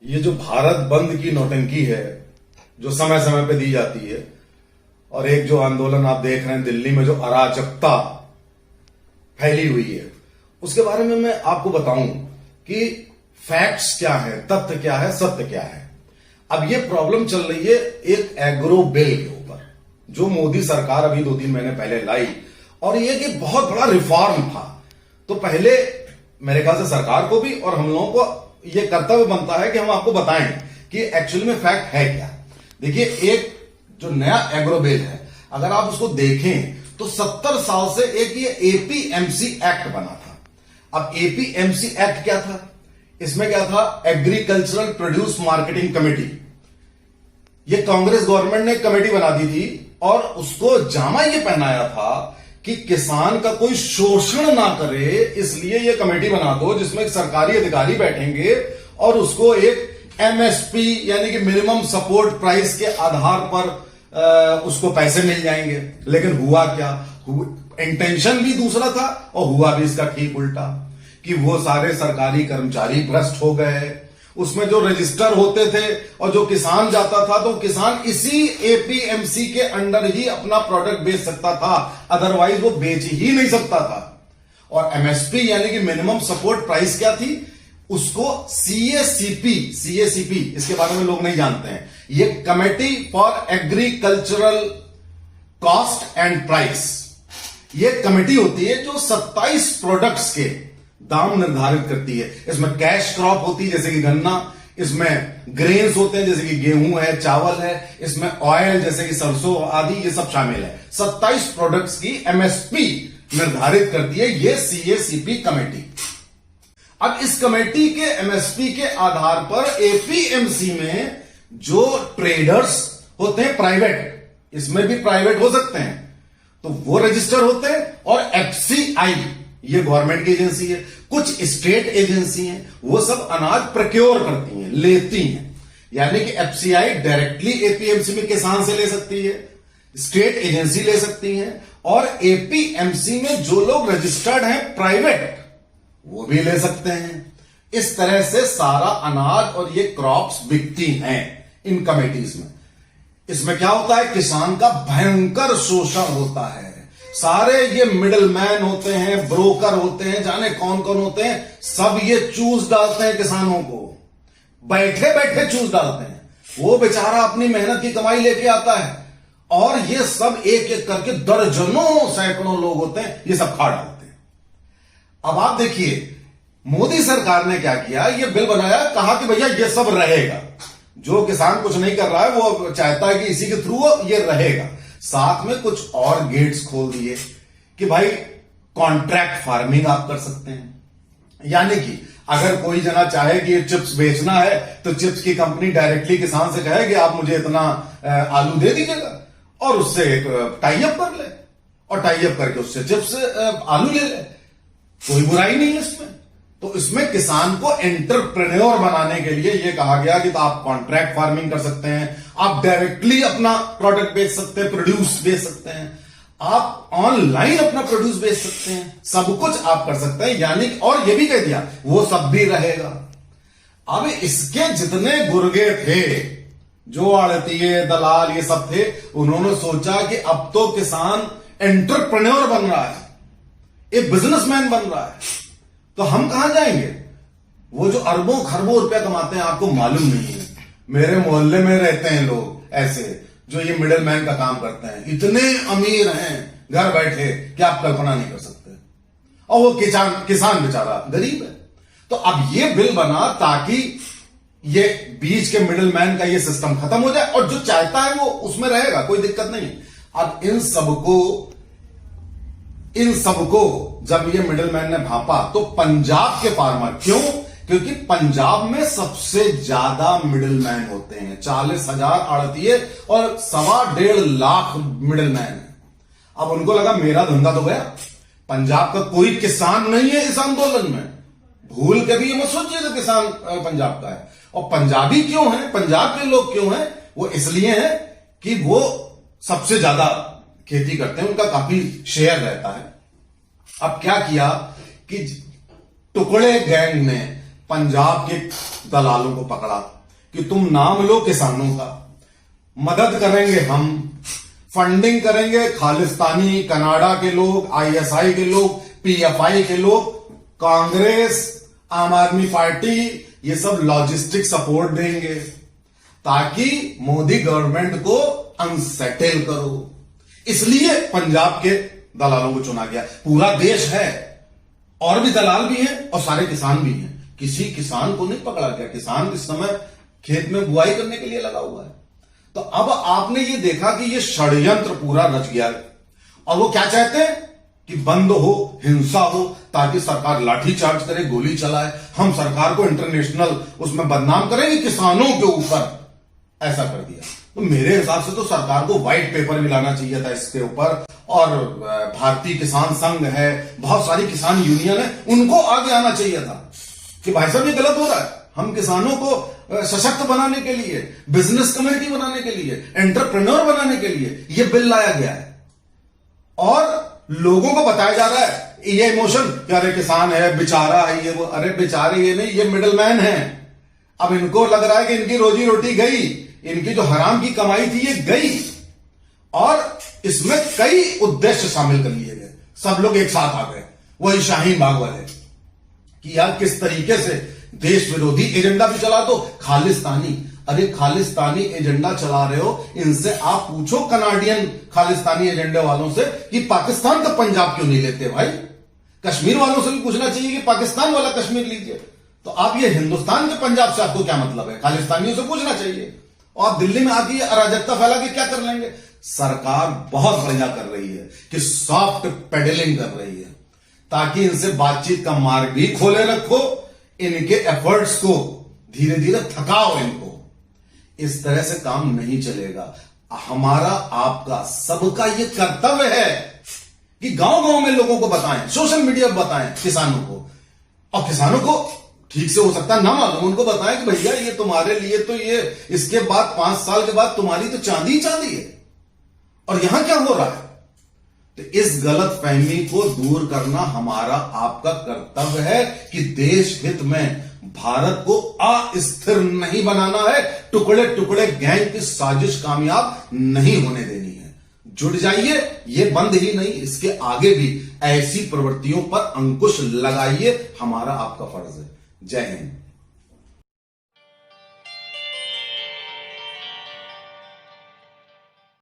ये जो भारत बंद की नौटंकी है जो समय समय पे दी जाती है, और एक जो आंदोलन आप देख रहे हैं दिल्ली में, जो अराजकता फैली हुई है, उसके बारे में मैं आपको बताऊं कि फैक्ट्स क्या है, तथ्य क्या है, सत्य क्या है। अब ये प्रॉब्लम चल रही है एक एग्रो बिल के ऊपर जो मोदी सरकार अभी 2-3 महीने पहले लाई, और ये कि बहुत बड़ा रिफॉर्म था। तो पहले मेरे ख्याल से सरकार को भी और हम लोगों को ये कर्तव्य बनता है कि हम आपको बताएं कि एक्चुअली में फैक्ट है क्या। देखिए, एक जो नया एग्रो बिल है, अगर आप उसको देखें तो 70 साल से एक ये एपीएमसी एक्ट बना था। अब एपीएमसी एक्ट क्या था? इसमें क्या था? Agricultural produce marketing committee. ये कांग्रेस गवर्नमेंट ने कमेटी बना दी थी और उसको जामा ये पहनाया था कि किसान का कोई शोषण ना करे, इसलिए ये कमेटी बना दो जिसमें एक सरकारी अधिकारी बैठेंगे और उसको एक एमएसपी यानी कि मिनिमम सपोर्ट प्राइस के आधार पर उसको पैसे मिल जाएंगे। लेकिन हुआ क्या? इंटेंशन भी दूसरा था और हुआ भी इसका ठीक उल्टा, कि वो सारे सरकारी कर्मचारी भ्रष्ट हो गए। उसमें जो रजिस्टर होते थे और जो किसान जाता था तो किसान इसी एपीएमसी के अंडर ही अपना प्रोडक्ट बेच सकता था, अदरवाइज वो बेच ही नहीं सकता था। और एमएसपी यानी कि मिनिमम सपोर्ट प्राइस क्या थी? उसको सीएसीपी इसके बारे में लोग नहीं जानते हैं। ये committee for agricultural cost and price, ये कमेटी होती है जो 27 प्रोडक्ट्स के दाम निर्धारित करती है। इसमें कैश क्रॉप होती है जैसे कि गन्ना, इसमें ग्रेन्स होते हैं जैसे कि गेहूं है, चावल है, इसमें ऑयल जैसे कि सरसों आदि, ये सब शामिल है। 27 प्रोडक्ट्स की एमएसपी निर्धारित करती है ये सीएसीपी कमेटी। अब इस कमेटी के एमएसपी के आधार पर एपीएमसी में जो ट्रेडर्स होते हैं प्राइवेट, इसमें भी प्राइवेट हो सकते हैं, तो वो रजिस्टर होते हैं। और एफसीआई ये गवर्नमेंट की एजेंसी है, कुछ स्टेट एजेंसी हैं, वो सब अनाज प्रोक्योर करती हैं, लेती हैं। यानी कि एफसीआई डायरेक्टली एपीएमसी में किसान से ले सकती है, स्टेट एजेंसी ले सकती है, और एपीएमसी में जो लोग रजिस्टर्ड हैं प्राइवेट वो भी ले सकते हैं। इस तरह से सारा अनाज और ये क्रॉप्स बिकती हैं इन कमेटीज में। इसमें क्या होता है? किसान का भयंकर शोषण होता है। सारे ये मिडिल मैन होते हैं, ब्रोकर होते हैं, जाने कौन कौन होते हैं, सब ये चूस डालते हैं किसानों को, बैठे बैठे चूस डालते हैं। वो बेचारा अपनी मेहनत की कमाई लेके आता है और ये सब एक एक करके दर्जनों सैकड़ों लोग होते हैं, ये सब खा डालते हैं। अब आप देखिए, मोदी सरकार ने क्या किया? ये बिल बनाया, कहा कि भैया ये सब रहेगा, जो किसान कुछ नहीं कर रहा है वो चाहता है कि इसी के थ्रू ये रहेगा। साथ में कुछ और गेट्स खोल दिए कि भाई कॉन्ट्रैक्ट फार्मिंग आप कर सकते हैं। यानी कि अगर कोई जना चाहे कि ये चिप्स बेचना है तो चिप्स की कंपनी डायरेक्टली किसान से कहे कि आप मुझे इतना आलू दे दीजिएगा, और उससे एक टाई अप कर ले, और टाई अप करके उससे चिप्स आलू ले ले। कोई बुराई नहीं है इसमें। तो इसमें किसान को एंटरप्रेन्योर बनाने के लिए यह कहा गया कि तो आप कॉन्ट्रैक्ट फार्मिंग कर सकते हैं, आप डायरेक्टली अपना प्रोडक्ट बेच सकते हैं, प्रोड्यूस बेच सकते हैं, आप ऑनलाइन अपना प्रोड्यूस बेच सकते हैं, सब कुछ आप कर सकते हैं। यानी, और यह भी कह दिया वो सब भी रहेगा। अब इसके जितने गुर्गे थे, जो आड़तीये दलाल ये सब थे, उन्होंने सोचा कि अब तो किसान एंटरप्रेन्योर बन रहा है, एक बिजनेसमैन बन रहा है, तो हम कहां जाएंगे? वो जो अरबों खरबों रुपया कमाते हैं, आपको मालूम नहीं है। मेरे मोहल्ले में रहते हैं लोग ऐसे जो ये मिडिल मैन का काम करते हैं, इतने अमीर हैं घर बैठे कि आप कल्पना नहीं कर सकते, और वो किसान बेचारा गरीब है। तो अब ये बिल बना ताकि ये बीच के मिडिल मैन का ये सिस्टम खत्म हो जाए, और जो चाहता है वो उसमें रहेगा, कोई दिक्कत नहीं। अब इन सबको जब ये मिडिलमैन ने भांपा तो पंजाब के फार्मर, क्यों? क्योंकि पंजाब में सबसे ज्यादा मिडिलमैन होते हैं, 40,000 आड़तीये और 1.25 लाख मिडिलमैन है। अब उनको लगा मेरा धंधा तो गया, पंजाब का कोई किसान नहीं है इस आंदोलन में, भूल के भी ये मत सोचिए कि किसान पंजाब का है। और पंजाबी क्यों है, पंजाब के लोग क्यों हैं? वो इसलिए है कि वो सबसे ज्यादा खेती करते हैं, उनका काफी शेयर रहता है। अब क्या किया कि टुकड़े गैंग ने पंजाब के दलालों को पकड़ा कि तुम नाम लो किसानों का, मदद करेंगे हम, फंडिंग करेंगे खालिस्तानी कनाडा के लोग, आईएसआई के लोग, पीएफआई के लोग, कांग्रेस, आम आदमी पार्टी, ये सब लॉजिस्टिक सपोर्ट देंगे ताकि मोदी गवर्नमेंट को अनसेटल करो। इसलिए पंजाब के दलालों को चुना गया। पूरा देश है, और भी दलाल भी हैं और सारे किसान भी हैं। किसी किसान को नहीं पकड़ा गया। किसान इस समय खेत में बुआई करने के लिए लगा हुआ है। तो अब आपने ये देखा कि ये षड्यंत्र पूरा रच गया है। और वो क्या चाहते हैं कि बंद हो, हिंसा हो, ताकि सरकार लाठीचार्ज करे, गोली चलाए, हम सरकार को इंटरनेशनल उसमें बदनाम करेंगे किसानों के ऊपर। ऐसा कर दिया। तो मेरे हिसाब से तो सरकार को व्हाइट पेपर भी लाना चाहिए था इसके ऊपर। और भारतीय किसान संघ है, बहुत सारी किसान यूनियन है, उनको आगे आना चाहिए था कि भाई साहब ये गलत हो रहा है। हम किसानों को सशक्त बनाने के लिए, बिजनेस कम्युनिटी बनाने के लिए, एंटरप्रेन्योर बनाने के लिए ये बिल लाया गया है। और लोगों को बताया जा रहा है ये इमोशन कि अरे किसान है, बेचारा है, ये वो। अरे बेचारे ये नहीं, ये मिडल मैन है। अब इनको लग रहा है कि इनकी रोजी रोटी गई, इनकी जो हराम की कमाई थी ये गई। और इसमें कई उद्देश्य शामिल कर लिए गए। सब लोग एक साथ आ गए, वही शाहीन बाग वाले, कि यार किस तरीके से देश विरोधी एजेंडा भी चला दो, खालिस्तानी। अरे खालिस्तानी एजेंडा चला रहे हो, इनसे आप पूछो कनाडियन खालिस्तानी एजेंडे वालों से कि पाकिस्तान का पंजाब क्यों नहीं लेते भाई। कश्मीर वालों से भी पूछना चाहिए कि पाकिस्तान वाला कश्मीर लीजिए। तो आप ये हिंदुस्तान के पंजाब से आपको क्या मतलब है? खालिस्तानियों से पूछना चाहिए। और दिल्ली में आके अराजकता फैला के क्या कर लेंगे? सरकार बहुत बढ़िया कर रही है कि सॉफ्ट पेडलिंग कर रही है, ताकि इनसे बातचीत का मार्ग भी खोले रखो, इनके एफर्ट्स को धीरे धीरे थकाओ इनको। इस तरह से काम नहीं चलेगा। हमारा, आपका, सबका ये कर्तव्य है कि गांव गांव में लोगों को बताएं, सोशल मीडिया पर बताएं किसानों को। और किसानों को ठीक से हो सकता है ना मालूम, उनको बताएं कि भैया ये तुम्हारे लिए तो ये इसके बाद 5 साल के बाद तुम्हारी तो चांदी ही चांदी है, और यहां क्या हो रहा है। तो इस गलत फहमी को दूर करना हमारा, आपका कर्तव्य है कि देश हित में भारत को अस्थिर नहीं बनाना है, टुकड़े टुकड़े गैंग की साजिश कामयाब नहीं होने देनी है। जुट जाइए, ये बंद ही नहीं, इसके आगे भी ऐसी प्रवृत्तियों पर अंकुश लगाइए। हमारा आपका फर्ज है। जय हिंद।